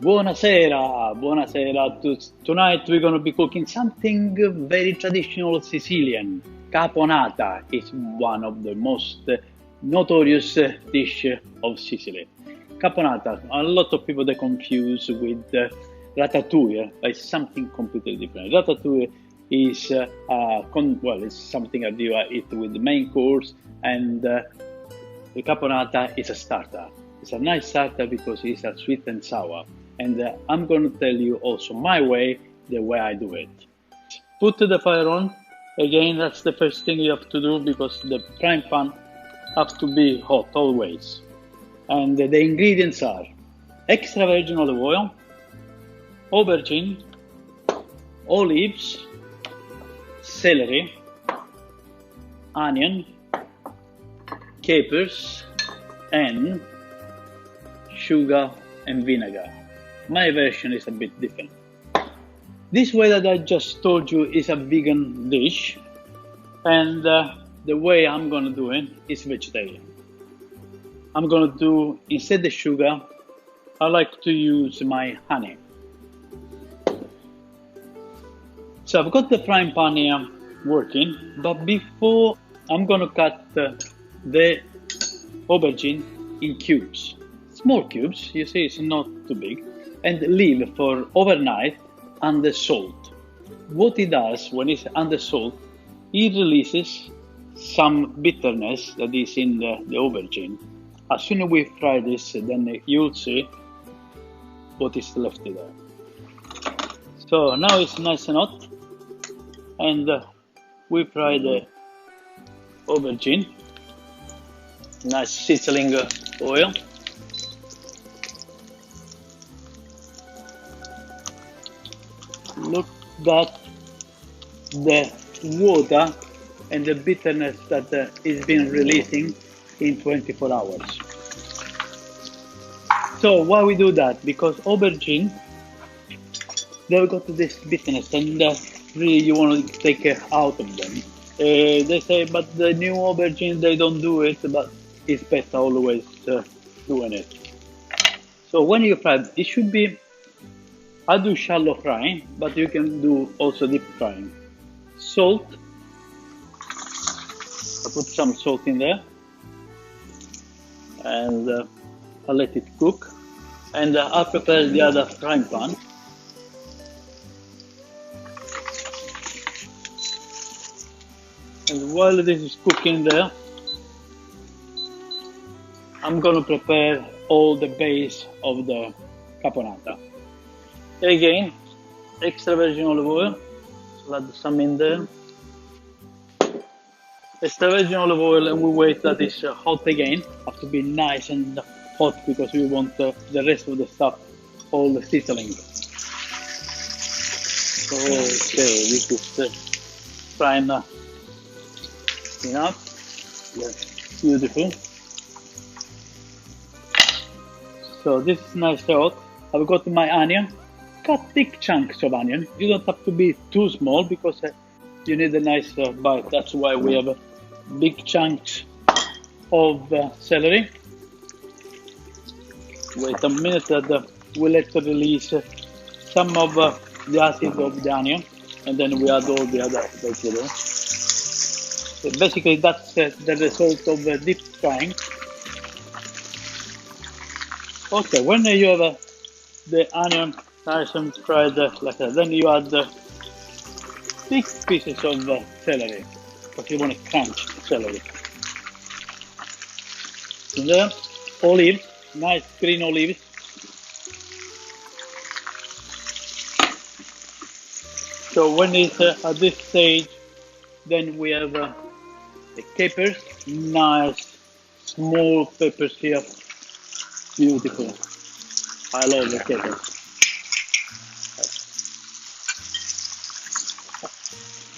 Buonasera, buonasera. Tonight we're going to be cooking something very traditional Sicilian. Caponata is one of the most notorious dish of Sicily. Caponata, a lot of people they confuse with ratatouille. It's something completely different. Ratatouille is it's something that you eat with the main course, and the caponata is a starter. It's a nice starter because it's a sweet and sour. And I'm going to tell you also my way, the way I do it. Put the fire on. Again, that's the first thing you have to do because the frying pan has to be hot always. And the ingredients are extra virgin olive oil, aubergine, olives, celery, onion, capers, and sugar and vinegar. My version is a bit different. This way that I just told you is a vegan dish, and the way I'm gonna do it is vegetarian. I'm gonna do, instead of sugar, I like to use my honey. So I've got the frying pan here working, but before I'm gonna cut the aubergine in cubes. Small cubes, you see it's not too big, and leave for overnight under salt. What it does when it's under salt, it releases some bitterness that is in the aubergine. As soon as we fry this, then you'll see what is left there. So now it's nice and hot, and we fry the aubergine. Nice sizzling oil. Look at the water and the bitterness that is being releasing in 24 hours. So why we do that? Because aubergine, they've got this bitterness, and really you want to take it out of them. They say, but the new aubergine, they don't do it, but it's better always doing it. So when you fry, it should be, I do shallow frying, but you can do also deep frying. Salt, I put some salt in there, and I let it cook. And I prepare the other frying pan. And while this is cooking there, I'm gonna prepare all the base of the caponata. Again, extra virgin olive oil, so add some in there. Extra virgin olive oil, and we wait that it's hot again. Have to be nice and hot because we want the rest of the stuff, all the sizzling. Okay, this is frying enough. Yes, beautiful. So this is nice and hot. I've got my onion. Cut big chunks of onion. You don't have to be too small because you need a nice bite. That's why we have big chunks of celery. Wait a minute that we'll let it release some of the acid of the onion, and then we add all the other vegetables. So basically that's the result of the deep frying. Okay, when you have the onion nice and fried like that, then you add big pieces of celery, because you want to crunch celery. And then olives, nice green olives. So when it's at this stage, then we have the capers, nice small peppers here, beautiful. I love the capers.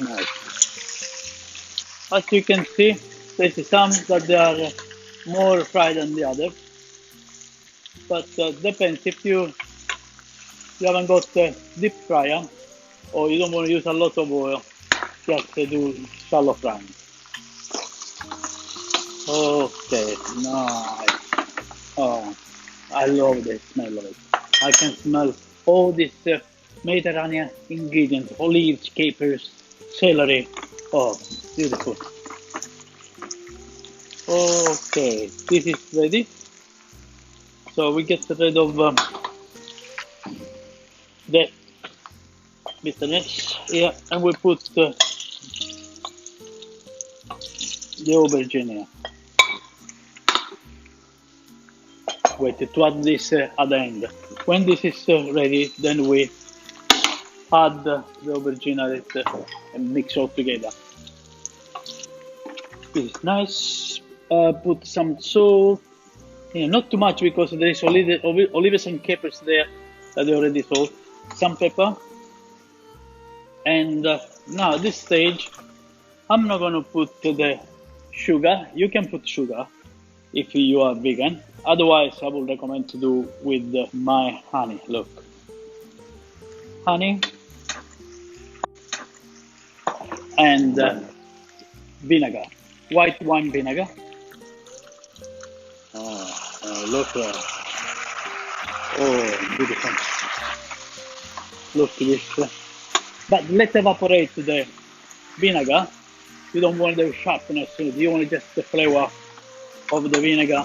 Nice. As you can see, there's some that they are more fried than the others, but depends if you haven't got a deep fryer or you don't want to use a lot of oil, just do shallow frying. Okay, nice. Oh, I love the smell of it. I can smell all these Mediterranean ingredients, olives, capers, celery. Oh, beautiful. Okay, this is ready. So we get rid of the bitterness here, and we put the aubergine here. Wait, to add this at the end. When this is ready, then we add the aubergine and mix all together. This is nice. Put some salt. Not too much because there is olives and capers there that they already sold. Some pepper. And now at this stage, I'm not gonna put the sugar. You can put sugar if you are vegan. Otherwise, I would recommend to do with my honey. Look, honey and vinegar, white wine vinegar. Look, oh, beautiful. Look at this. But let's evaporate the vinegar. You don't want the sharpness, you want just the flavor of the vinegar.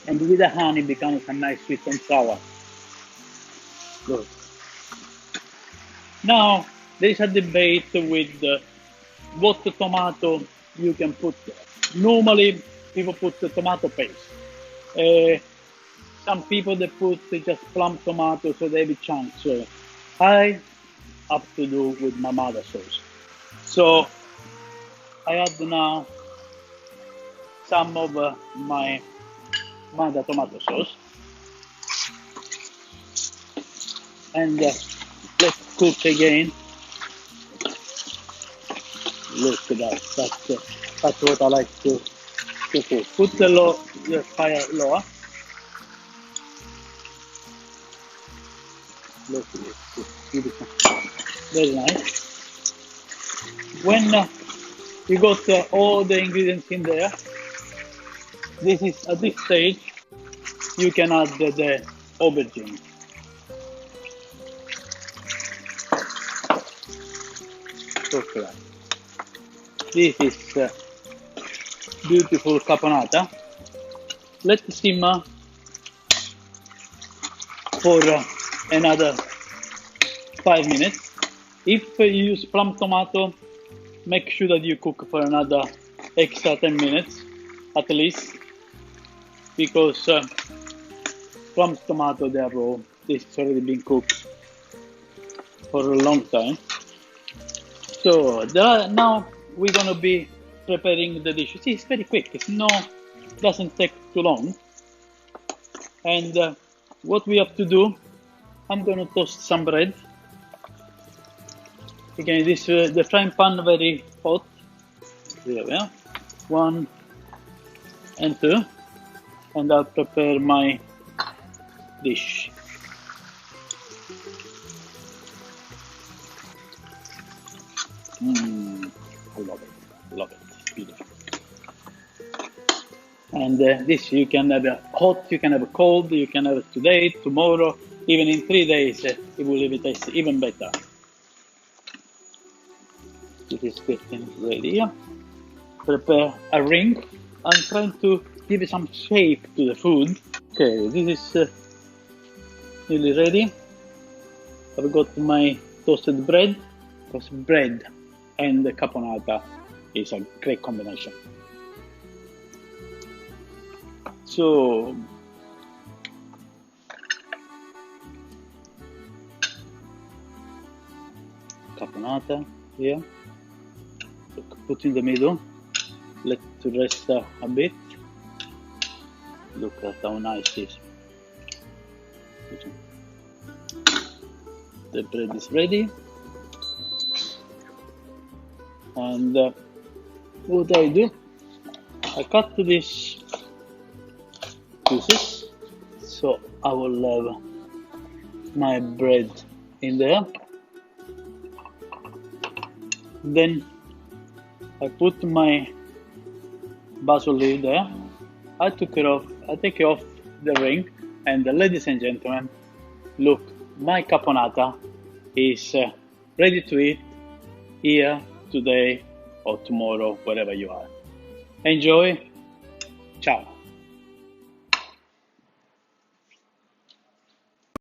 And with the honey it becomes a nice sweet and sour. Good. Now there is a debate with what tomato you can put. Normally people put the tomato paste. Some people they put just plum tomato, so they have a chance. So I have to do with my mother's sauce. So I add now some of my mother tomato sauce, and let's cook again. Look at that. That's what I like to cook. Put the fire lower. Look at this. It's beautiful. Very nice. When you got all the ingredients in there, this is at this stage you can add the aubergine. Okay. This is beautiful caponata. Let it simmer for another 5 minutes. If you use plum tomato, make sure that you cook for another extra 10 minutes at least, because plum tomato, they are raw. This has already been cooked for a long time. So now we're gonna be preparing the dish. See, it's very quick. Doesn't take too long. And what we have to do, I'm gonna toast some bread. Again, this the frying pan very hot. There we are. 1 and 2, and I'll prepare my dish. I love it, beautiful. And this you can have hot, you can have cold, you can have it today, tomorrow, even in 3 days. It will taste even better. This is getting ready. Prepare a ring. I'm trying to give it some shape to the food. Okay, this is nearly ready. I've got my toasted bread, because bread and the caponata is a great combination. So caponata here. Put in the middle. Let it rest a bit. Look at how nice it is. The bread is ready. And what I do, I cut these pieces, so I will have my bread in there. Then I put my basil leaf there. I take off the ring, and ladies and gentlemen, look, my caponata is ready to eat here, today, or tomorrow, wherever you are. Enjoy. Ciao.